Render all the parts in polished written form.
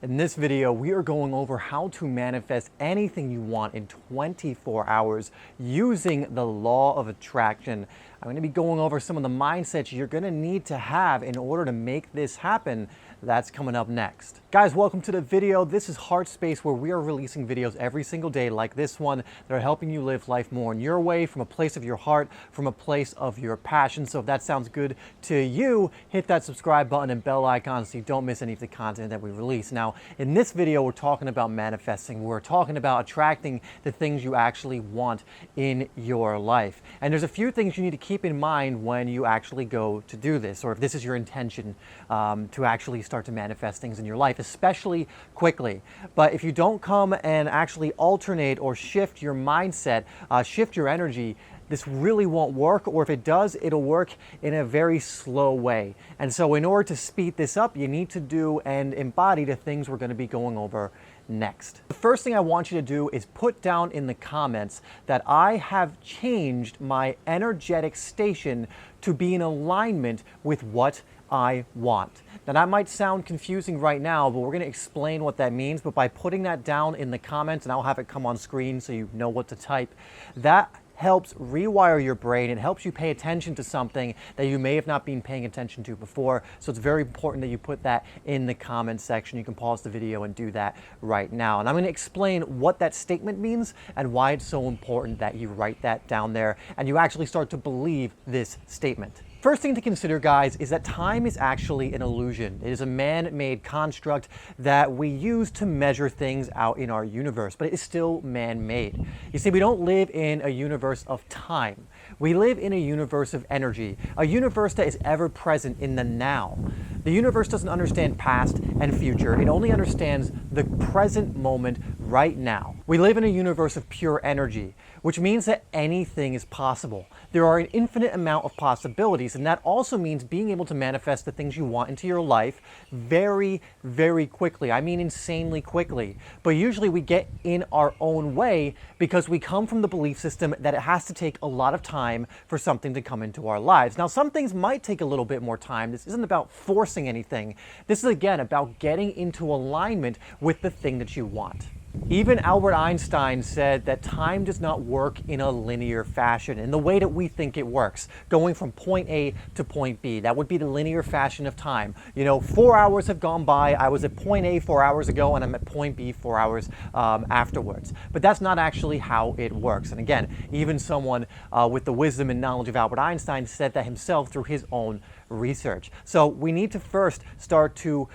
In this video, we are going over how to manifest anything you want in 24 hours using the law of attraction. I'm going to be going over some of the mindsets you're going to need to have in order to make this happen. That's coming up next. Guys, welcome to the video. This is HeartSpace, where we are releasing videos every single day like this one that are helping you live life more in your way, from a place of your heart, from a place of your passion. So if that sounds good to you, hit that subscribe button and bell icon so you don't miss any of the content that we release. Now, in this video, we're talking about manifesting. We're talking about attracting the things you actually want in your life. And there's a few things you need to keep in mind when you actually go to do this, or if this is your intention to actually start to manifest things in your life, especially quickly. But if you don't come and actually alternate or shift your mindset, shift your energy, this really won't work, or if it does, it'll work in a very slow way. And so in order to speed this up, you need to do and embody the things we're going to be going over next. The first thing I want you to do is put down in the comments that I have changed my energetic station to be in alignment with what I want. Now that might sound confusing right now, but we're going to explain what that means. But by putting that down in the comments, and I'll have it come on screen so you know what to type, that helps rewire your brain. It helps you pay attention to something that you may have not been paying attention to before. So it's very important that you put that in the comments section. You can pause the video and do that right now. And I'm going to explain what that statement means and why it's so important that you write that down there and you actually start to believe this statement. First thing to consider, guys, is that time is actually an illusion. It is a man-made construct that we use to measure things out in our universe, but it is still man-made. You see, we don't live in a universe of time. We live in a universe of energy, a universe that is ever present in the now. The universe doesn't understand past and future. It only understands the present moment right now. We live in a universe of pure energy, which means that anything is possible. There are an infinite amount of possibilities, and that also means being able to manifest the things you want into your life very, very quickly. I mean insanely quickly. But usually we get in our own way because we come from the belief system that it has to take a lot of time for something to come into our lives. Now, some things might take a little bit more time. This isn't about forcing anything. This is, again, about getting into alignment with the thing that you want. Even Albert Einstein said that time does not work in a linear fashion, in the way that we think it works, going from point A to point B. That would be the linear fashion of time. You know, 4 hours have gone by, I was at point A 4 hours ago, and I'm at point B 4 hours afterwards. But that's not actually how it works. And again, even someone with the wisdom and knowledge of Albert Einstein said that himself through his own research. So we need to first start to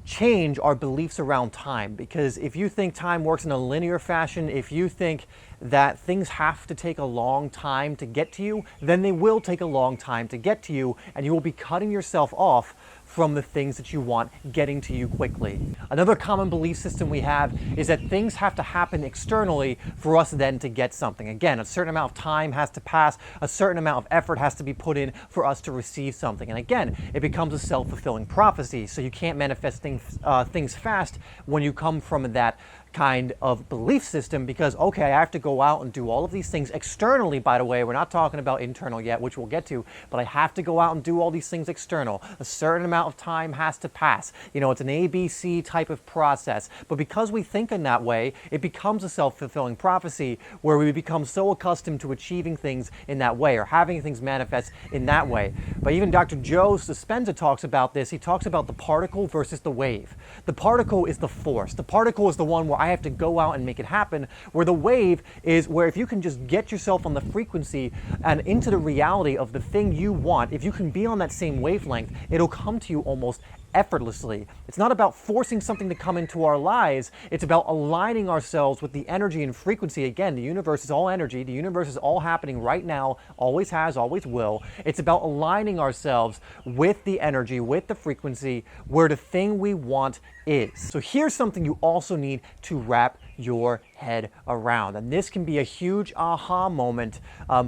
change our beliefs around time, because if you think time works in a linear fashion, if you think that things have to take a long time to get to you, then they will take a long time to get to you, and you will be cutting yourself off from the things that you want getting to you quickly. Another common belief system we have is that things have to happen externally for us then to get something. Again, a certain amount of time has to pass, a certain amount of effort has to be put in for us to receive something. And again, it becomes a self-fulfilling prophecy. So you can't manifest things fast when you come from that kind of belief system, because okay, I have to go out and do all of these things externally. By the way, we're not talking about internal yet, which we'll get to, but I have to go out and do all these things external. A certain amount of time has to pass. You know, it's an ABC type of process. But because we think in that way, it becomes a self-fulfilling prophecy where we become so accustomed to achieving things in that way or having things manifest in that way. But even Dr. Joe Dispenza talks about this. He talks about the particle versus the wave. The particle is the force. The particle is the one where I have to go out and make it happen, where the wave is where if you can just get yourself on the frequency and into the reality of the thing you want, if you can be on that same wavelength, it'll come to you almost effortlessly. It's not about forcing something to come into our lives. It's about aligning ourselves with the energy and frequency. Again, the universe is all energy. The universe is all happening right now, always has, always will. It's about aligning ourselves with the energy, with the frequency, where the thing we want is. So here's something you also need to wrap your head around. And this can be a huge aha moment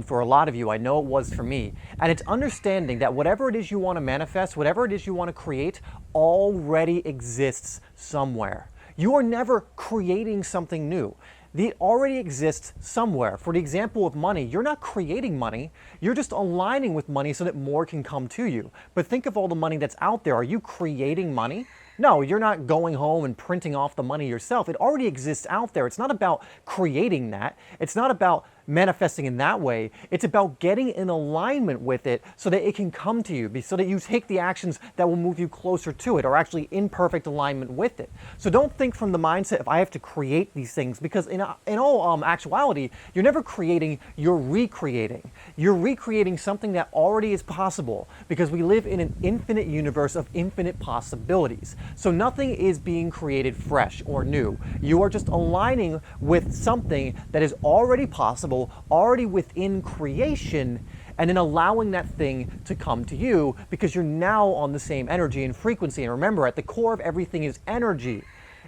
for a lot of you. I know it was for me. And it's understanding that whatever it is you want to manifest, whatever it is you want to create, already exists somewhere. You are never creating something new. It already exists somewhere. For the example of money, you're not creating money, you're just aligning with money so that more can come to you. But think of all the money that's out there. Are you creating money? No, you're not going home and printing off the money yourself. It already exists out there. It's not about creating that. It's not about manifesting in that way. It's about getting in alignment with it so that it can come to you, so that you take the actions that will move you closer to it, or actually in perfect alignment with it. So don't think from the mindset of I have to create these things, because in all actuality, you're never creating, you're recreating. You're recreating something that already is possible, because we live in an infinite universe of infinite possibilities. So nothing is being created fresh or new. You are just aligning with something that is already possible, already within creation, and then allowing that thing to come to you, because you're now on the same energy and frequency. And remember, at the core of everything is energy.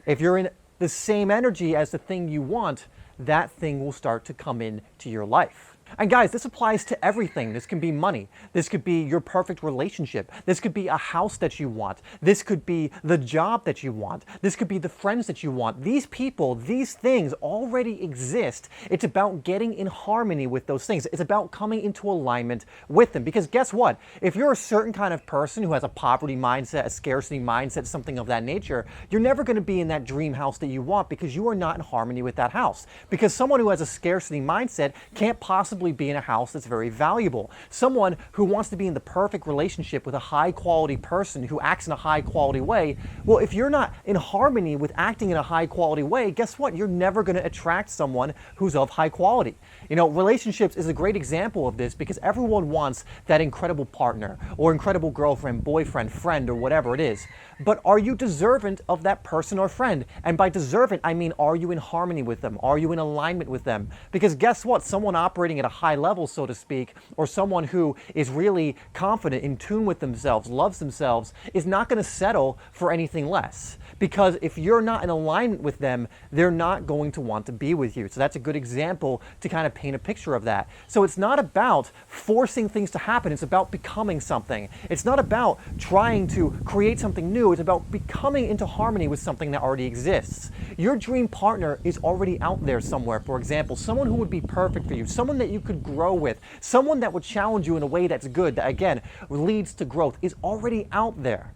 If you're in the same energy as the thing you want, that thing will start to come into your life. And guys, this applies to everything. This can be money. This could be your perfect relationship. This could be a house that you want. This could be the job that you want. This could be the friends that you want. These people, these things already exist. It's about getting in harmony with those things. It's about coming into alignment with them. Because guess what? If you're a certain kind of person who has a poverty mindset, a scarcity mindset, something of that nature, you're never going to be in that dream house that you want, because you are not in harmony with that house. Because someone who has a scarcity mindset can't possibly be in a house that's very valuable. Someone who wants to be in the perfect relationship with a high quality person who acts in a high quality way, well, if you're not in harmony with acting in a high quality way, guess what? You're never going to attract someone who's of high quality. You know, relationships is a great example of this, because everyone wants that incredible partner or incredible girlfriend, boyfriend, friend, or whatever it is. But are you deserving of that person or friend? And by deserving, I mean, are you in harmony with them? Are you in alignment with them? Because guess what? Someone operating at a high level, so to speak, or someone who is really confident, in tune with themselves, loves themselves, is not going to settle for anything less. Because if you're not in alignment with them, they're not going to want to be with you. So that's a good example to kind of paint a picture of that. So it's not about forcing things to happen. It's about becoming something. It's not about trying to create something new. It's about becoming into harmony with something that already exists. Your dream partner is already out there somewhere. For example, someone who would be perfect for you, someone that you could grow with, someone that would challenge you in a way that's good, that again leads to growth, is already out there.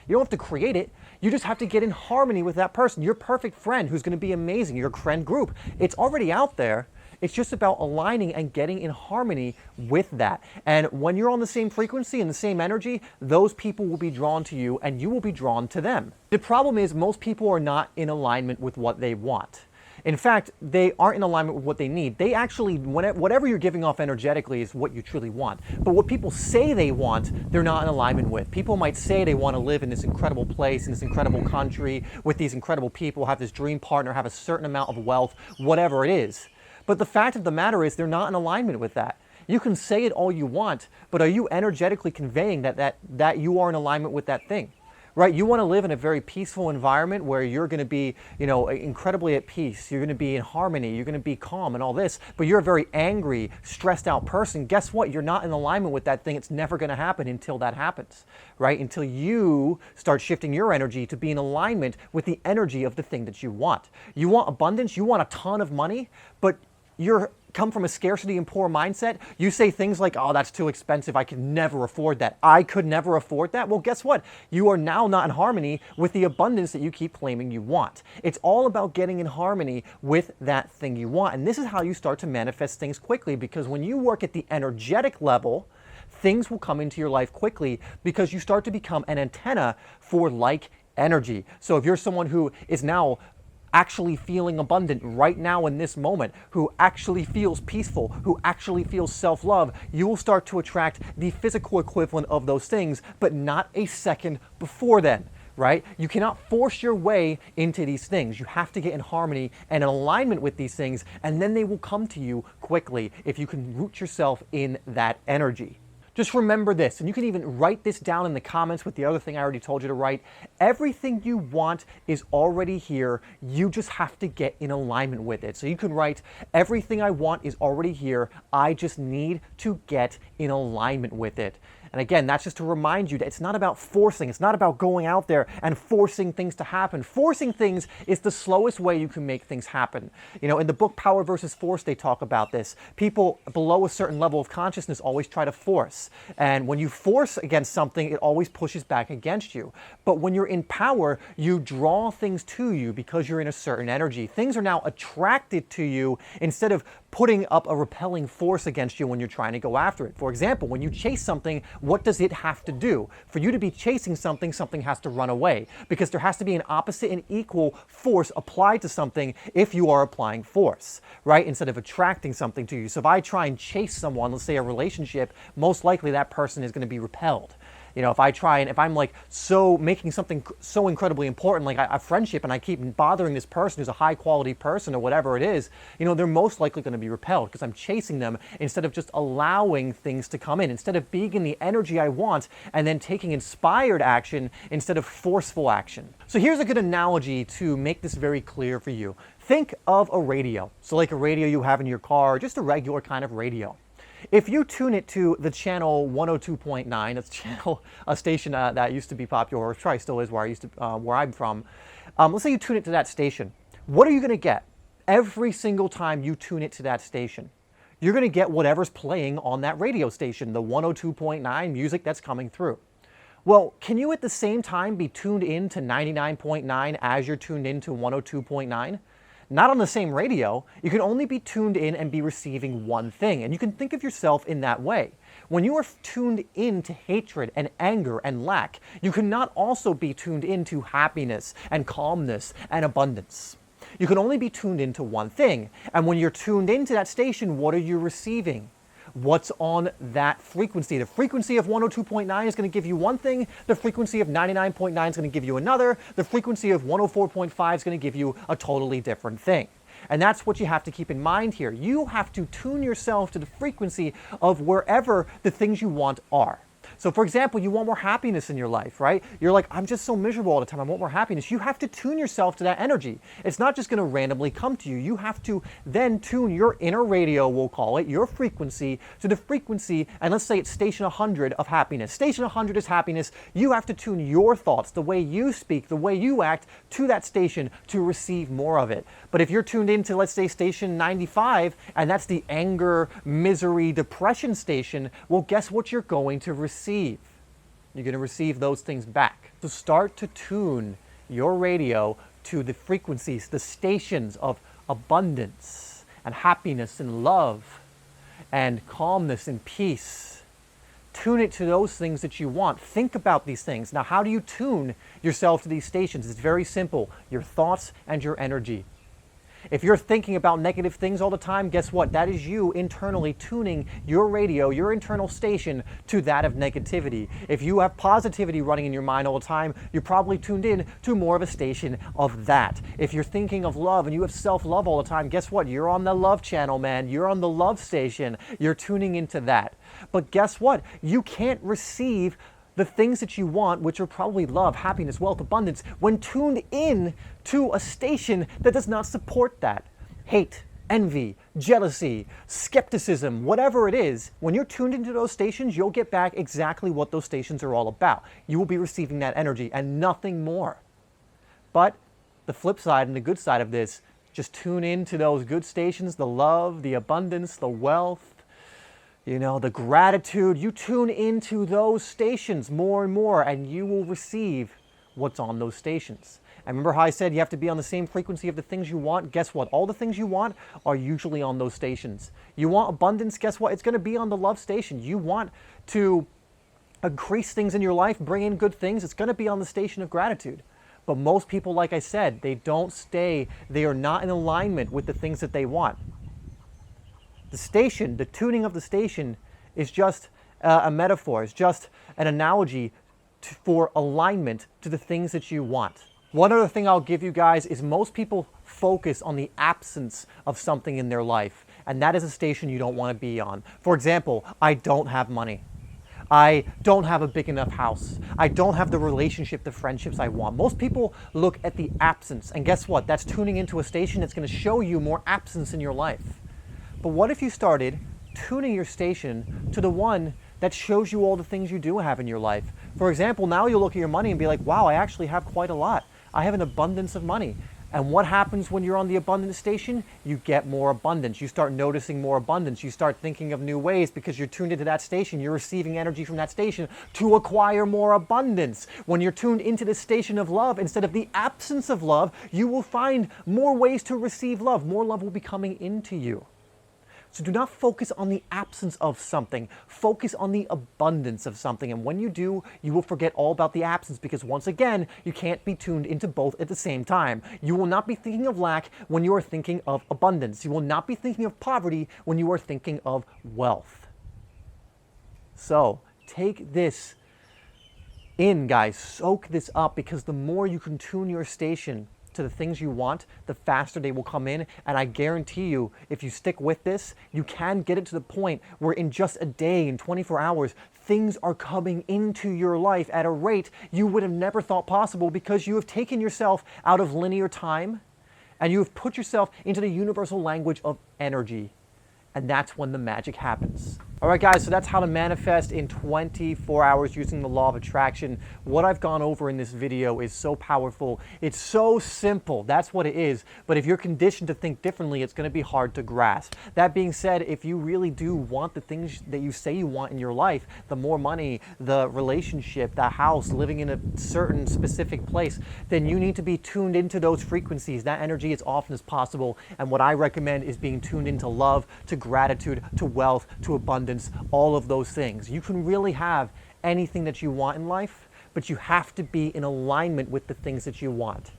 You don't have to create it. You just have to get in harmony with that person. Your perfect friend who's going to be amazing, your friend group, it's already out there. It's just about aligning and getting in harmony with that. And when you're on the same frequency and the same energy, those people will be drawn to you and you will be drawn to them. The problem is most people are not in alignment with what they want. In fact, they aren't in alignment with what they need. They actually, whatever you're giving off energetically is what you truly want. But what people say they want, they're not in alignment with. People might say they want to live in this incredible place, in this incredible country, with these incredible people, have this dream partner, have a certain amount of wealth, whatever it is. But the fact of the matter is they're not in alignment with that. You can say it all you want, but are you energetically conveying that you are in alignment with that thing? Right? You want to live in a very peaceful environment where you're going to be, incredibly at peace. You're going to be in harmony. You're going to be calm and all this, but you're a very angry, stressed out person. Guess what? You're not in alignment with that thing. It's never going to happen until that happens, right? Until you start shifting your energy to be in alignment with the energy of the thing that you want. You want abundance. You want a ton of money, but you're come from a scarcity and poor mindset. You say things like, oh, that's too expensive. I could never afford that. I could never afford that. Well, guess what? You are now not in harmony with the abundance that you keep claiming you want. It's all about getting in harmony with that thing you want. And this is how you start to manifest things quickly, because when you work at the energetic level, things will come into your life quickly because you start to become an antenna for like energy. So if you're someone who is now actually feeling abundant right now in this moment, who actually feels peaceful, who actually feels self-love, you will start to attract the physical equivalent of those things, but not a second before then, right? You cannot force your way into these things. You have to get in harmony and in alignment with these things, and then they will come to you quickly if you can root yourself in that energy. Just remember this, and you can even write this down in the comments with the other thing I already told you to write. Everything you want is already here. You just have to get in alignment with it. So you can write, everything I want is already here. I just need to get in alignment with it. And again, that's just to remind you that it's not about forcing. It's not about going out there and forcing things to happen. Forcing things is the slowest way you can make things happen. You know, in the book Power versus Force, they talk about this. People below a certain level of consciousness always try to force. And when you force against something, it always pushes back against you. But when you're in power, you draw things to you because you're in a certain energy. Things are now attracted to you instead of putting up a repelling force against you when you're trying to go after it. For example, when you chase something, what does it have to do? For you to be chasing something, something has to run away, because there has to be an opposite and equal force applied to something if you are applying force, right? Instead of attracting something to you. So if I try and chase someone, let's say a relationship, most likely that person is going to be repelled. You know, if I'm like making something so incredibly important, like a friendship, and I keep bothering this person who's a high quality person or whatever it is, you know, they're most likely going to be repelled because I'm chasing them instead of just allowing things to come in, instead of being in the energy I want and then taking inspired action instead of forceful action. So here's a good analogy to make this very clear for you. Think of a radio. So like a radio you have in your car, just a regular kind of radio. If you tune it to the channel 102.9, it's a station that used to be popular, or probably still is where I'm from. Let's say you tune it to that station. What are you going to get every single time you tune it to that station? You're going to get whatever's playing on that radio station, the 102.9 music that's coming through. Well, can you at the same time be tuned in to 99.9 as you're tuned in to 102.9? Not on the same radio. You can only be tuned in and be receiving one thing. And you can think of yourself in that way. When you are tuned in to hatred and anger and lack, you cannot also be tuned into happiness and calmness and abundance. You can only be tuned into one thing. And when you're tuned into that station, what are you receiving? What's on that frequency? The frequency of 102.9 is going to give you one thing. The frequency of 99.9 is going to give you another. The frequency of 104.5 is going to give you a totally different thing. And that's what you have to keep in mind here. You have to tune yourself to the frequency of wherever the things you want are. So for example, you want more happiness in your life, right? You're like, I'm just so miserable all the time. I want more happiness. You have to tune yourself to that energy. It's not just going to randomly come to you. You have to then tune your inner radio, we'll call it, your frequency, to the frequency, and let's say it's station 100 of happiness. Station 100 is happiness. You have to tune your thoughts, the way you speak, the way you act, to that station to receive more of it. But if you're tuned into, let's say, station 95, and that's the anger, misery, depression station, well, guess what you're going to receive? You're going to receive those things back. So start to tune your radio to the frequencies, the stations of abundance and happiness and love and calmness and peace. Tune it to those things that you want. Think about these things. Now, how do you tune yourself to these stations? It's very simple. Your thoughts and your energy. If you're thinking about negative things all the time, guess what? That is you internally tuning your radio, your internal station, to that of negativity. If you have positivity running in your mind all the time, you're probably tuned in to more of a station of that. If you're thinking of love and you have self-love all the time, guess what? You're on the love channel, man. You're on the love station. You're tuning into that. But guess what? You can't receive the things that you want, which are probably love, happiness, wealth, abundance, when tuned in to a station that does not support that. Hate, envy, jealousy, skepticism, whatever it is, when you're tuned into those stations, you'll get back exactly what those stations are all about. You will be receiving that energy and nothing more. But the flip side and the good side of this, just tune into those good stations, the love, the abundance, the wealth, you know, the gratitude. You tune into those stations more and more, and you will receive what's on those stations. And remember how I said you have to be on the same frequency of the things you want? Guess what? All the things you want are usually on those stations. You want abundance? Guess what? It's going to be on the love station. You want to increase things in your life, bring in good things, it's going to be on the station of gratitude. But most people, like I said, they don't stay, they are not in alignment with the things that they want. The station, the tuning of the station is just a metaphor, it's just an analogy for alignment to the things that you want. One other thing I'll give you guys is most people focus on the absence of something in their life, and that is a station you don't want to be on. For example, I don't have money. I don't have a big enough house. I don't have the relationship, the friendships I want. Most people look at the absence, and guess what? That's tuning into a station that's going to show you more absence in your life. But what if you started tuning your station to the one that shows you all the things you do have in your life. For example, now you'll look at your money and be like, wow, I actually have quite a lot. I have an abundance of money. And what happens when you're on the abundance station? You get more abundance. You start noticing more abundance. You start thinking of new ways because you're tuned into that station. You're receiving energy from that station to acquire more abundance. When you're tuned into the station of love, instead of the absence of love, you will find more ways to receive love. More love will be coming into you. So do not focus on the absence of something. Focus on the abundance of something. And when you do, you will forget all about the absence because once again, you can't be tuned into both at the same time. You will not be thinking of lack when you are thinking of abundance. You will not be thinking of poverty when you are thinking of wealth. So take this in, guys. Soak this up because the more you can tune your station to the things you want, the faster they will come in. And I guarantee you, if you stick with this, you can get it to the point where in just a day, in 24 hours, things are coming into your life at a rate you would have never thought possible because you have taken yourself out of linear time and you have put yourself into the universal language of energy. And that's when the magic happens. All right, guys, so that's how to manifest in 24 hours using the law of attraction. What I've gone over in this video is so powerful. It's so simple. That's what it is. But if you're conditioned to think differently, it's going to be hard to grasp. That being said, if you really do want the things that you say you want in your life, the more money, the relationship, the house, living in a certain specific place, then you need to be tuned into those frequencies, that energy as often as possible. And what I recommend is being tuned into love, to gratitude, to wealth, to abundance, all of those things. You can really have anything that you want in life, but you have to be in alignment with the things that you want.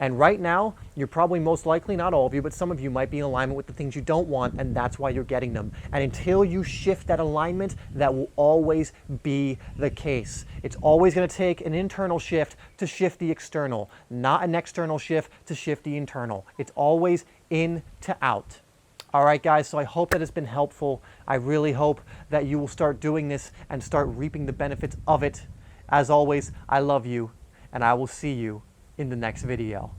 And right now, you're probably most likely, not all of you, but some of you might be in alignment with the things you don't want, and that's why you're getting them. And until you shift that alignment, that will always be the case. It's always going to take an internal shift to shift the external, not an external shift to shift the internal. It's always in to out. All right, guys, so I hope that has been helpful. I really hope that you will start doing this and start reaping the benefits of it. As always, I love you, and I will see you in the next video.